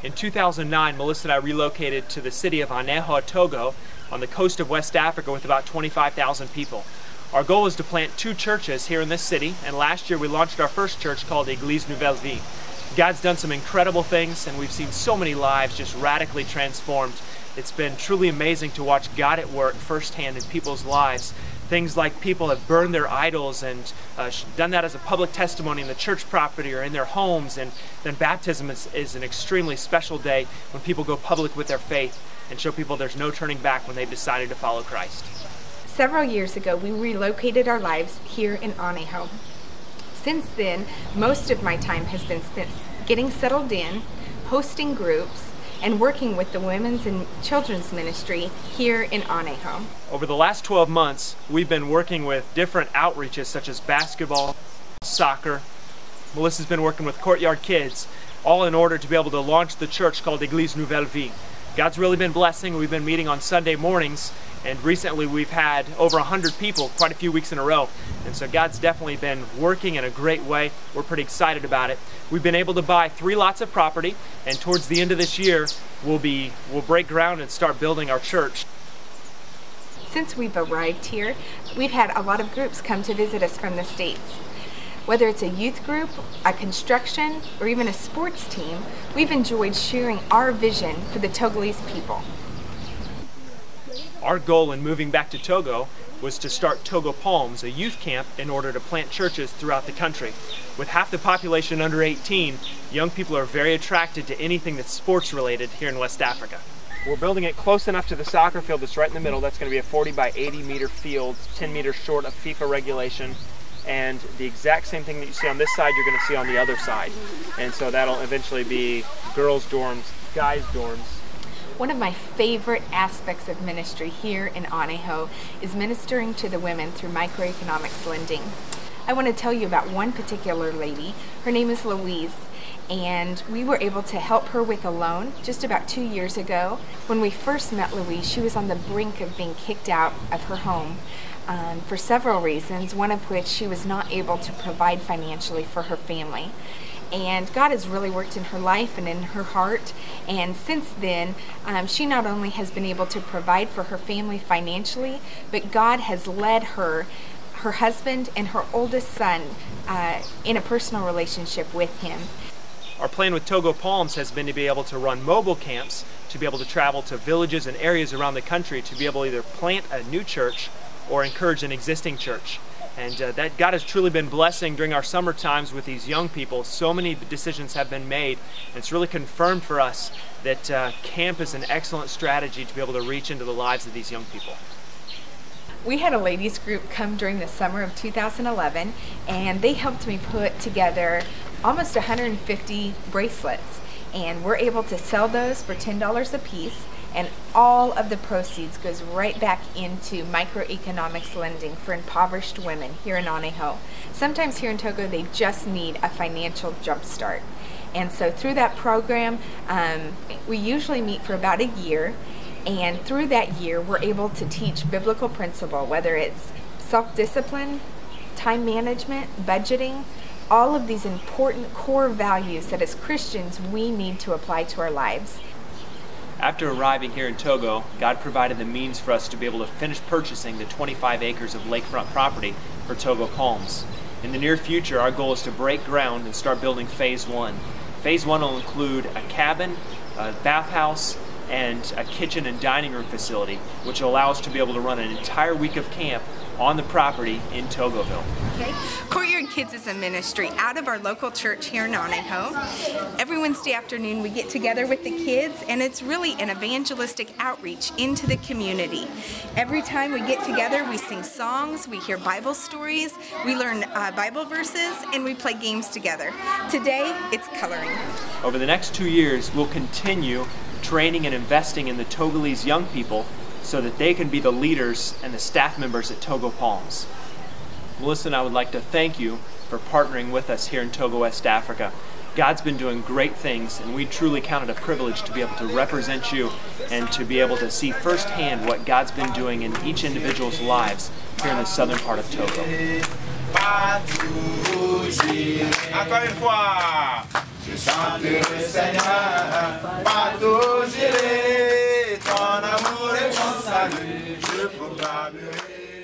In 2009, Melissa and I relocated to the city of Anejo, Togo, on the coast of West Africa with about 25,000 people. Our goal is to plant 2 churches here in this city, and last year we launched our first church called Église Nouvelle Vie. God's done some incredible things, and we've seen so many lives just radically transformed. It's been truly amazing to watch God at work firsthand in people's lives. Things like people have burned their idols and done that as a public testimony in the church property or in their homes. And then baptism is an extremely special day when people go public with their faith and show people there's no turning back when they've decided to follow Christ. Several years ago, we relocated our lives here in Anejo. Since then, most of my time has been spent getting settled in, hosting groups, and working with the women's and children's ministry here in Anejo. Over the last 12 months, we've been working with different outreaches such as basketball, soccer. Melissa's been working with Courtyard Kids, all in order to be able to launch the church called Église Nouvelle Vie. God's really been blessing. We've been meeting on Sunday mornings, and recently we've had over 100 people quite a few weeks in a row. And so God's definitely been working in a great way. We're pretty excited about it. We've been able to buy 3 lots of property, and towards the end of this year, we'll break ground and start building our church. Since we've arrived here, we've had a lot of groups come to visit us from the States. Whether it's a youth group, a construction, or even a sports team, we've enjoyed sharing our vision for the Togolese people. Our goal in moving back to Togo was to start Togo Palms, a youth camp, in order to plant churches throughout the country. With half the population under 18, young people are very attracted to anything that's sports related here in West Africa. We're building it close enough to the soccer field that's right in the middle. That's going to be a 40 by 80 meter field, 10 meters short of FIFA regulation. And the exact same thing that you see on this side, you're going to see on the other side. And so that'll eventually be girls' dorms, guys' dorms. One of my favorite aspects of ministry here in Anejo is ministering to the women through microeconomics lending. I want to tell you about one particular lady. Her name is Louise, and we were able to help her with a loan just about 2 years ago. When we first met Louise, she was on the brink of being kicked out of her home for several reasons, one of which she was not able to provide financially for her family. And God has really worked in her life and in her heart, and since then she not only has been able to provide for her family financially, but God has led her husband and her oldest son in a personal relationship with him. Our plan with Togo Palms has been to be able to run mobile camps, to be able to travel to villages and areas around the country to be able to either plant a new church or encourage an existing church. And that God has truly been blessing during our summer times with these young people. So many decisions have been made, and it's really confirmed for us that camp is an excellent strategy to be able to reach into the lives of these young people. We had a ladies group come during the summer of 2011, and they helped me put together almost 150 bracelets, and we're able to sell those for $10 a piece. And all of the proceeds goes right back into microeconomics lending for impoverished women here in Anejo. Sometimes here in Togo, they just need a financial jump start. And so through that program, we usually meet for about a year. And through that year, we're able to teach biblical principle, whether it's self-discipline, time management, budgeting, all of these important core values that as Christians we need to apply to our lives. After arriving here in Togo, God provided the means for us to be able to finish purchasing the 25 acres of lakefront property for Togo Palms. In the near future, our goal is to break ground and start building Phase 1. Phase 1 will include a cabin, a bathhouse, and a kitchen and dining room facility, which will allow us to be able to run an entire week of camp on the property in Togoville. Okay. Courtyard Kids is a ministry out of our local church here in Anejo. Every Wednesday afternoon we get together with the kids, and it's really an evangelistic outreach into the community. Every time we get together, we sing songs, we hear Bible stories, we learn Bible verses, and we play games together. Today, it's coloring. Over the next 2 years, we'll continue training and investing in the Togolese young people so that they can be the leaders and the staff members at Togo Palms. Melissa and I would like to thank you for partnering with us here in Togo, West Africa. God's been doing great things, and we truly count it a privilege to be able to represent you and to be able to see firsthand what God's been doing in each individual's lives here in the southern part of Togo. Encore une fois, je chante le Seigneur. Bobby, beautiful Bobby.